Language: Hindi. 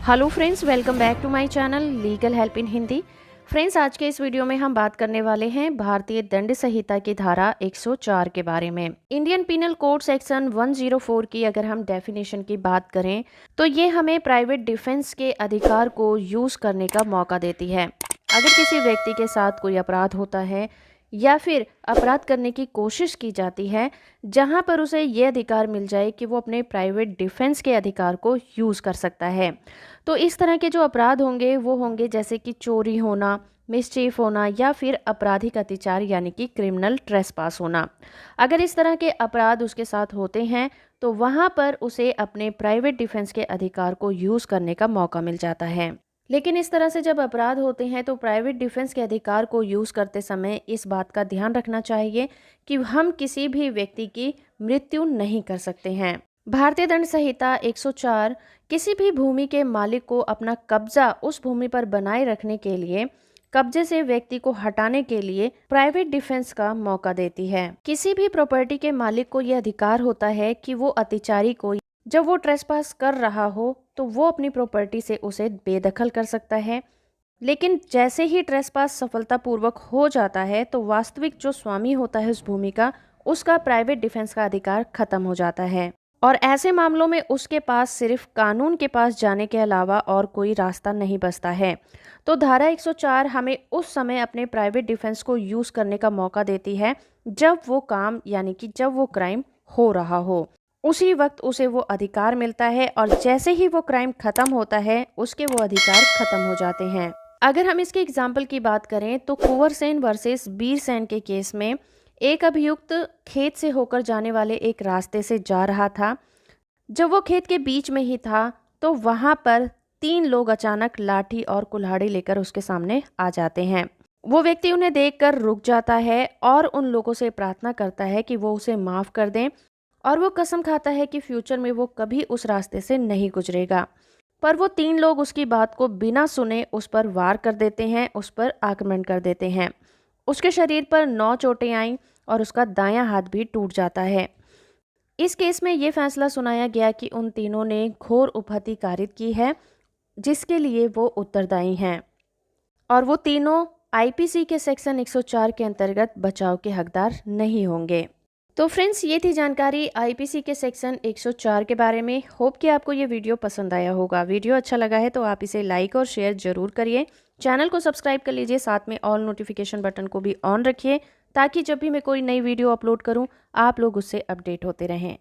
Hello friends, welcome back to my channel legal help in Hindi. Friends, आज के इस वीडियो में हम बात करने वाले हैं भारतीय दंड संहिता की धारा 104 के बारे में। इंडियन पिनल कोड सेक्शन 104 की अगर हम डेफिनेशन की बात करें तो ये हमें प्राइवेट डिफेंस के अधिकार को यूज करने का मौका देती है। अगर किसी व्यक्ति के साथ कोई अपराध होता है या फिर अपराध करने की कोशिश की जाती है जहां पर उसे ये अधिकार मिल जाए कि वो अपने प्राइवेट डिफेंस के अधिकार को यूज़ कर सकता है, तो इस तरह के जो अपराध होंगे वो होंगे जैसे कि चोरी होना, मिसचीफ होना या फिर आपराधिक अत्याचार यानी कि क्रिमिनल ट्रेसपास होना। अगर इस तरह के अपराध उसके साथ होते हैं तो वहां पर उसे अपने प्राइवेट डिफेंस के अधिकार को यूज़ करने का मौका मिल जाता है। लेकिन इस तरह से जब अपराध होते हैं तो प्राइवेट डिफेंस के अधिकार को यूज़ करते समय इस बात का ध्यान रखना चाहिए कि हम किसी भी व्यक्ति की मृत्यु नहीं कर सकते हैं। भारतीय दंड संहिता 104 किसी भी भूमि के मालिक को अपना कब्जा उस भूमि पर बनाए रखने के लिए, कब्जे से व्यक्ति को हटाने के लिए प्राइवेट डिफेंस का मौका देती है। किसी भी प्रॉपर्टी के मालिक को यह अधिकार होता है कि वो अतिचारी को जब वो ट्रेसपास कर रहा हो तो वो अपनी प्रॉपर्टी से उसे बेदखल कर सकता है। लेकिन जैसे ही ट्रेसपास सफलतापूर्वक हो जाता है तो वास्तविक जो स्वामी होता है उस भूमि का, उसका प्राइवेट डिफेंस का अधिकार खत्म हो जाता है और ऐसे मामलों में उसके पास सिर्फ कानून के पास जाने के अलावा और कोई रास्ता नहीं बचता है। तो धारा 104 हमें उस समय अपने प्राइवेट डिफेंस को यूज़ करने का मौका देती है जब वो काम यानी कि जब वो क्राइम हो रहा हो, उसी वक्त उसे वो अधिकार मिलता है और जैसे ही वो क्राइम खत्म होता है उसके वो अधिकार खत्म हो जाते हैं। अगर हम इसके एग्जाम्पल की बात करें तो कुंवर सेन वर्सेस बीर सेन के केस में एक अभियुक्त खेत से होकर जाने वाले एक रास्ते से जा रहा था। जब वो खेत के बीच में ही था तो वहां पर 3 लोग अचानक लाठी और कुल्हाड़ी लेकर उसके सामने आ जाते हैं। वो व्यक्ति उन्हें देखकर रुक जाता है और उन लोगों से प्रार्थना करता है कि वो उसे माफ़ कर दें और वो कसम खाता है कि फ्यूचर में वो कभी उस रास्ते से नहीं गुजरेगा। पर वो 3 लोग उसकी बात को बिना सुने उस पर वार कर देते हैं, उस पर आक्रमण कर देते हैं। उसके शरीर पर 9 चोटें आईं और उसका दायां हाथ भी टूट जाता है। इस केस में ये फैसला सुनाया गया कि उन तीनों ने घोर उपहति कारित की है जिसके लिए वो उत्तरदायी हैं और वो तीनों आईपीसी के सेक्शन 104 के अंतर्गत बचाव के हकदार नहीं होंगे। तो फ्रेंड्स, ये थी जानकारी आईपीसी के सेक्शन 104 के बारे में। होप कि आपको ये वीडियो पसंद आया होगा। वीडियो अच्छा लगा है तो आप इसे लाइक और शेयर जरूर करिए। चैनल को सब्सक्राइब कर लीजिए, साथ में ऑल नोटिफिकेशन बटन को भी ऑन रखिए ताकि जब भी मैं कोई नई वीडियो अपलोड करूं आप लोग उससे अपडेट होते रहें।